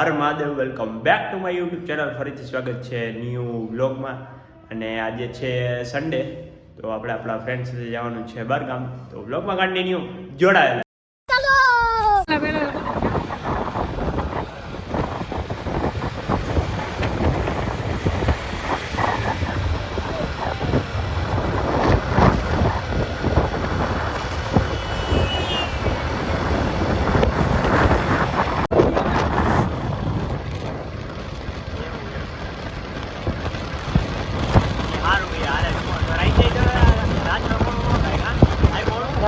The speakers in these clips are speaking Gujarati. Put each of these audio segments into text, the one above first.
Har Mahadev, welcome back to my YouTube channel. ફરીથી સ્વાગત છે ન્યૂ વ્લોગમાં. અને આજે છે સન્ડે, તો આપણે આપણા ફ્રેન્ડ સાથે જવાનું છે બહારગામ. તો વ્લોગમાં કન્ટિન્યુ જોડાયેલા.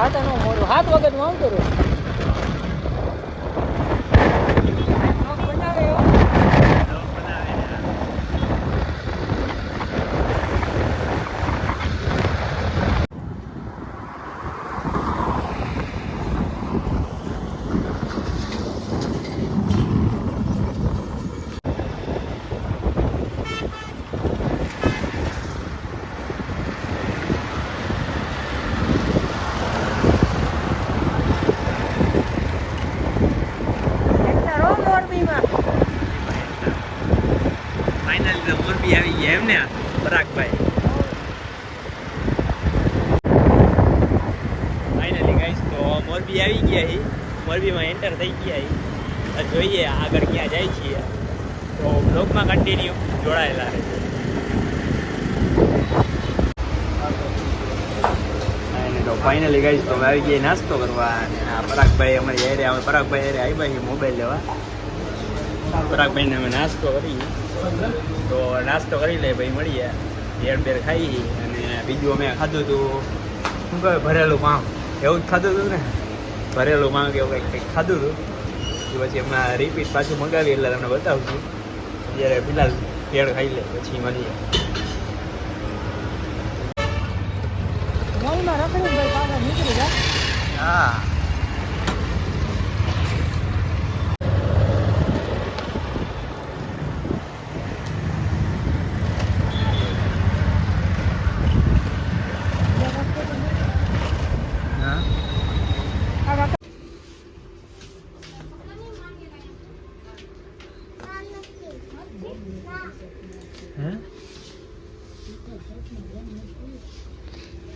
રાતાનો મોડું 7 વાગે હું આમ કરું. ફાઇનલી તો મોરબી આવી ગયા એમ ને પરાગભાઈ. ફાઇનલી ગાઈસ તો મોરબી આવી ગયા હી. મોરબીમાં એન્ટર થઈ ગયા હી. જોઈએ આગળ ક્યાં જાય છીએ, તો બ્લોગમાં કન્ટિન્યુ જોડાયેલા રહેજો. તો ફાઇનલી ગાઈસ તો આવી ગયા નાસ્તો કરવા. અને આ પરાગભાઈ અમારી એરે આવે, પરાગભાઈ એરે આવ્યા છીએ મોબાઈલ લેવા. પરાગભાઈને અમે નાસ્તો કરીએ, તો નાસ્તો કરી લે ભાઈ, મળીએ બેર બેર ખાઈ. અને બીજું અમે ખાધું હતું શું કહે, ભરેલું પાઉં. એવું જ ખાધું હતું ને, ભરેલું પાઉં કે એવું કંઈક ખાધું હતું. પછી અમે રિપીટ પાછું મંગાવીએ એટલે તમને બતાવું છું. જ્યારે ફિલહાલ પેડ ખાઈ લે પછી મળીએ. હા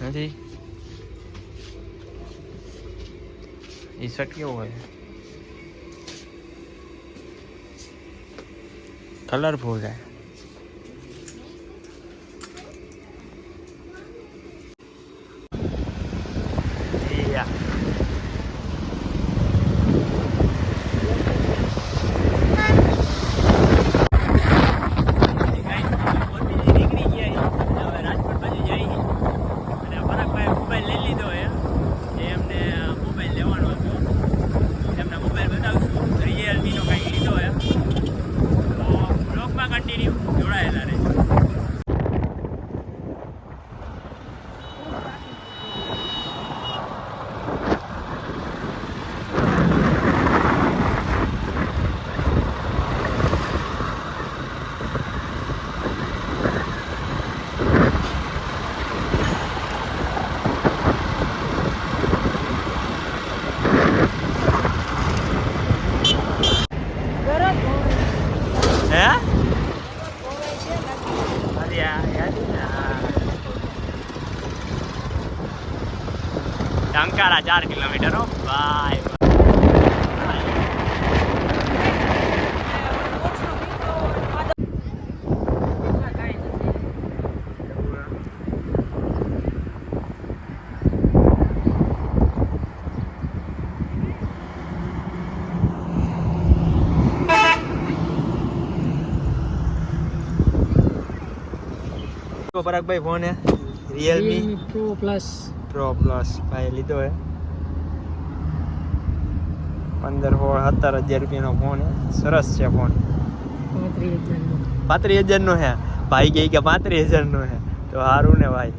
નથી એ શર્ટ કેવો હોય, કલરફુલ છે. ટંકારા 4 કિલોમીટર. ભાઈ પરાગભાઈ ફોન હે રિયલમી પ્રો પ્લસ ભાઈ લીધો હે. 15-17 હજાર રૂપિયાનો ફોન હે. સરસ છે ફોન. 35,000 નો હે ભાઈ, કે 35,000 નો હે તો સારું ને ભાઈ.